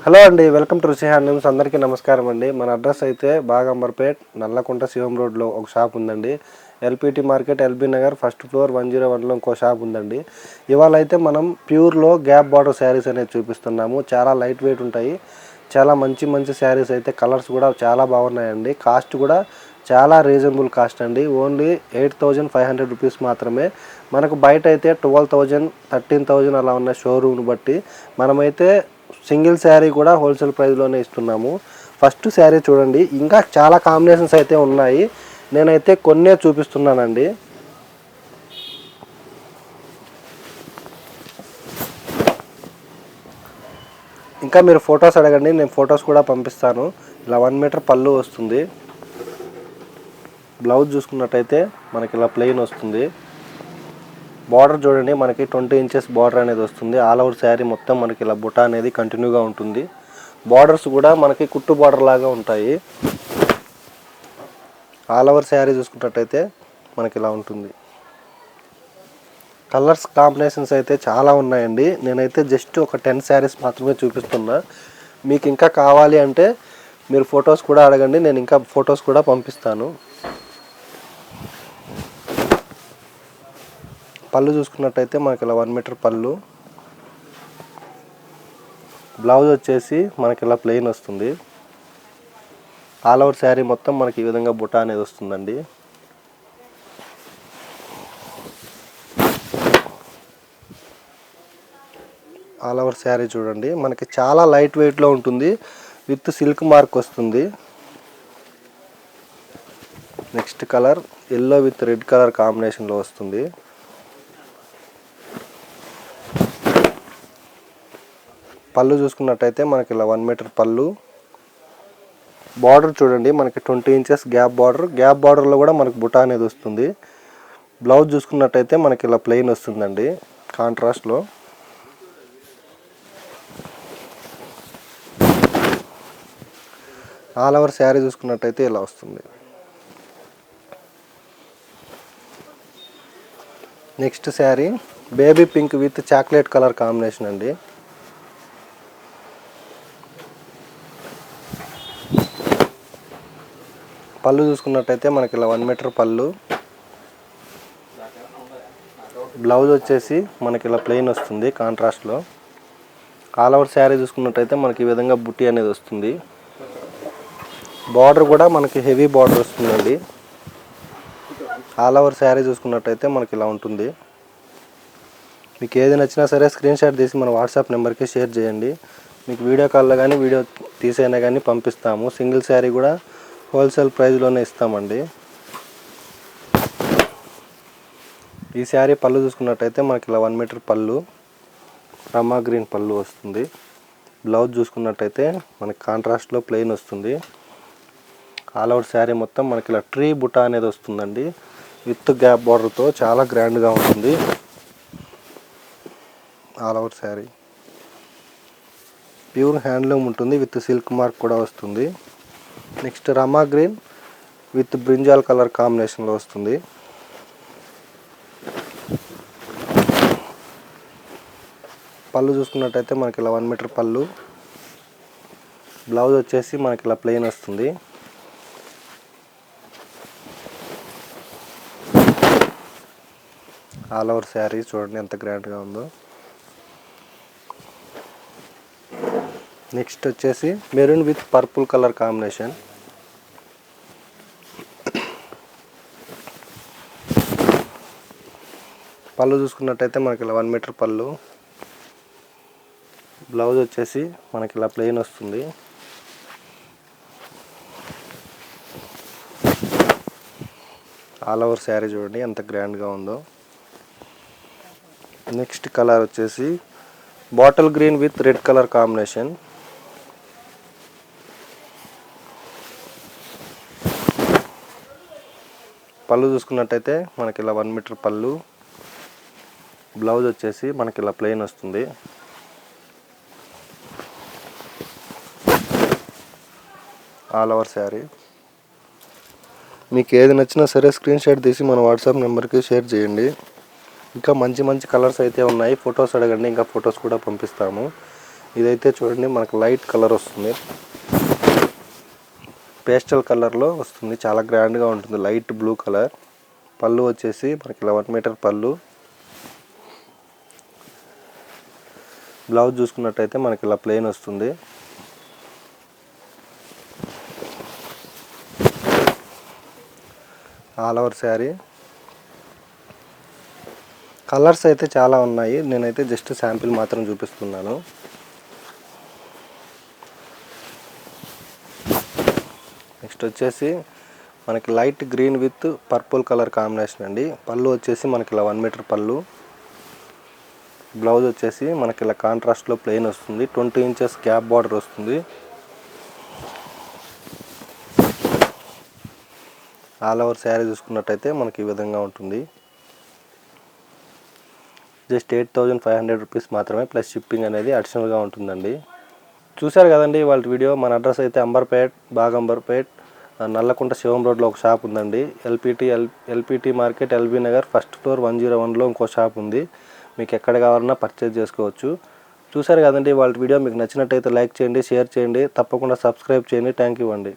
Hello అండి, welcome to రుచి handlooms. అందరికీ నమస్కారం అండి. మన అడ్రస్ అయితే బాగంబర్పేట్ నల్లకుంట శివం రోడ్లో ఒక షాప్ ఉందండి. LPT market, LB Nagar, first floor 101లో ఇంకో షాప్ ఉందండి. ఇవాళ అయితే మనం ప్యూర్లో గ్యాప్ బార్డర్ శారీస్ అనేది చూపిస్తున్నాము. చాలా లైట్ వెయిట్ ఉంటాయి. చాలా మంచి శారీస్ అయితే కలర్స్ కూడా చాలా బాగున్నాయండి. కాస్ట్ కూడా చాలా రీజనబుల్ కాస్ట్ అండి. ఓన్లీ 8500 రూపీస్ మాత్రమే. మనకు బయట అయితే 12,000, 13,000 అలా ఉన్న షోరూమ్ని బట్టి మనమైతే సింగిల్ శారీ కూడా హోల్సేల్ ప్రైస్లోనే ఇస్తున్నాము. ఫస్ట్ శారీ చూడండి, ఇంకా చాలా కాంబినేషన్స్ అయితే ఉన్నాయి. నేనైతే కొన్నే చూపిస్తున్నానండి. ఇంకా మీరు ఫొటోస్ అడగండి, నేను ఫొటోస్ కూడా పంపిస్తాను. ఇలా 1 మీటర్ పళ్ళు వస్తుంది. బ్లౌజ్ చూసుకున్నట్టయితే మనకి ఇలా ప్లెయిన్ వస్తుంది. బార్డర్ చూడండి, మనకి 20 ఇంచెస్ బార్డర్ అనేది వస్తుంది. ఆల్ ఓవర్ శారీ మొత్తం మనకి ఇలా బుట్ట అనేది కంటిన్యూగా ఉంటుంది. బార్డర్స్ కూడా మనకి కుట్టు బార్డర్ లాగా ఉంటాయి. ఆల్ ఓవర్ శారీ చూసుకున్నట్టయితే మనకి ఇలా ఉంటుంది. కలర్స్ కాంబినేషన్స్ అయితే చాలా ఉన్నాయండి. నేనైతే జస్ట్ ఒక 10 శారీస్ మాత్రమే చూపిస్తున్నా. మీకు ఇంకా కావాలి అంటే మీరు ఫొటోస్ కూడా అడగండి, నేను ఇంకా ఫొటోస్ కూడా పంపిస్తాను. పళ్ళు చూసుకున్నట్టయితే మనకి ఇలా 1 మీటర్ పళ్ళు. బ్లౌజ్ వచ్చేసి మనకి ఇలా ప్లెయిన్ వస్తుంది. ఆల్ ఓవర్ శారీ మొత్తం మనకి ఈ విధంగా బుట్ట అనేది వస్తుందండి. ఆల్ ఓవర్ శారీ చూడండి, మనకి చాలా లైట్ వెయిట్లో ఉంటుంది. విత్ సిల్క్ మార్క్ వస్తుంది. Next colour yellow with red colour కాంబినేషన్లో వస్తుంది. పళ్ళు చూసుకున్నట్టయితే మనకి ఇలా 1 మీటర్ పళ్ళు. బార్డర్ చూడండి, మనకి 20 ఇంచెస్ గ్యాప్ బార్డర్. గ్యాప్ బార్డర్లో కూడా మనకి బుట్ట అనేది వస్తుంది. బ్లౌజ్ చూసుకున్నట్టయితే మనకి ఇలా ప్లెయిన్ వస్తుందండి కాంట్రాస్ట్లో. ఆల్ ఓవర్ శారీ చూసుకున్నట్టయితే ఇలా వస్తుంది. Next sari baby pink with chocolate colour combination అండి. పళ్ళు చూసుకున్నట్టయితే మనకి ఇలా 1 మీటర్ పళ్ళు. బ్లౌజ్ వచ్చేసి మనకి ఇలా ప్లెయిన్ వస్తుంది కాంట్రాస్ట్లో. ఆల్ ఓవర్ శారీ చూసుకున్నట్టయితే మనకి ఈ విధంగా బుట్టి అనేది వస్తుంది. బార్డర్ కూడా మనకి హెవీ బార్డర్ వస్తుందండి. ఆల్ ఓవర్ శారీ చూసుకున్నట్టయితే మనకి ఇలా ఉంటుంది. మీకు ఏది నచ్చినా సరే స్క్రీన్ షాట్ తీసి మన వాట్సాప్ నెంబర్కి షేర్ చేయండి. మీకు వీడియో కాల్లో కానీ వీడియో తీసైనా కానీ పంపిస్తాము. సింగిల్ శారీ కూడా హోల్సేల్ ప్రైస్లోనే ఇస్తామండి. ఈ శారీ పళ్ళు చూసుకున్నట్టయితే మనకి ఇలా 1 మీటర్ పళ్ళు, రమా గ్రీన్ పళ్ళు వస్తుంది. బ్లౌజ్ చూసుకున్నట్టయితే మనకి కాంట్రాస్ట్లో ప్లెయిన్ వస్తుంది. ఆల్ ఓవర్ శారీ మొత్తం మనకి ఇలా ట్రీ బుట్ట అనేది వస్తుందండి. విత్ గ్యాప్ బార్డర్తో చాలా గ్రాండ్గా ఉంటుంది. All over sari pure handloom ఉంటుంది. విత్ సిల్క్ మార్క్ కూడా వస్తుంది. Next Rama green with brinjal colour కాంబినేషన్లో వస్తుంది. పళ్ళు చూసుకున్నట్టయితే మనకి ఇలా 1 మీటర్ పళ్ళు. బ్లౌజ్ వచ్చేసి మనకి ఇలా ప్లెయిన్ వస్తుంది. ఆల్ ఓవర్ శారీ చూడండి ఎంత గ్రాండ్గా ఉందో. నెక్స్ట్ వచ్చేసి maroon with purple colour combination. పళ్ళు చూసుకున్నట్టయితే మనకి ఇలా 1 మీటర్ పళ్ళు. బ్లౌజ్ వచ్చేసి మనకి ఇలా ప్లెయిన్ వస్తుంది. ఆల్ ఓవర్ శారీ చూడండి ఎంత గ్రాండ్గా ఉందో. నెక్స్ట్ కలర్ వచ్చేసి bottle green with red colour combination. పళ్ళు చూసుకున్నట్టయితే మనకి ఇలా 1 మీటర్ పళ్ళు. బ్లౌజ్ వచ్చేసి మనకి ఇలా ప్లెయిన్ వస్తుంది. ఆల్ ఓవర్ శారీ మీకు ఏది నచ్చినా సరే స్క్రీన్ షాట్ తీసి మన వాట్సాప్ నెంబర్కి షేర్ చేయండి. ఇంకా మంచి కలర్స్ అయితే ఉన్నాయి. ఫొటోస్ అడగండి, ఇంకా ఫొటోస్ కూడా పంపిస్తాము. ఇదైతే చూడండి మనకు లైట్ కలర్ వస్తుంది, పేస్టల్ కలర్లో వస్తుంది, చాలా గ్రాండ్గా ఉంటుంది, లైట్ బ్లూ కలర్. పళ్ళు వచ్చేసి మనకి 11 మీటర్ పళ్ళు. బ్లౌజ్ చూసుకున్నట్టయితే మనకి ఇలా ప్లెయిన్ వస్తుంది. All over sari. కలర్స్ అయితే చాలా ఉన్నాయి, నేనైతే జస్ట్ శాంపిల్ మాత్రం చూపిస్తున్నాను. నెక్స్ట్ వచ్చేసి మనకి light green with purple colour combination అండి. పళ్ళు వచ్చేసి మనకి ఇలా 1 మీటర్ పళ్ళు. బ్లౌజ్ వచ్చేసి మనకి ఇలా కాంట్రాస్ట్లో ప్లెయిన్ వస్తుంది, 20 ఇంచెస్ గ్యాప్ బార్డర్ వస్తుంది. ఆల్ ఓవర్ శారీ చూసుకున్నట్టయితే మనకి ఈ విధంగా ఉంటుంది. జస్ట్ 8500 రూపీస్ మాత్రమే, ప్లస్ షిప్పింగ్ అనేది అడిషనల్గా ఉంటుందండి. చూశారు కదండి వాళ్ళ వీడియో. మన అడ్రస్ అయితే అంబర్పేట్, బాగంబర్పేట్, నల్లకుంట శివం రోడ్లో ఒక షాప్ ఉందండి. LPT market, LB Nagar, first floor 101లో ఇంకో షాప్ ఉంది. మీకు ఎక్కడ కావాలన్నా పర్చేజ్ చేసుకోవచ్చు. చూశారు కదండి వాళ్ళ వీడియో. మీకు నచ్చినట్టయితే లైక్ చేయండి, షేర్ చేయండి, తప్పకుండా సబ్స్క్రైబ్ చేయండి. థ్యాంక్ యూ అండి.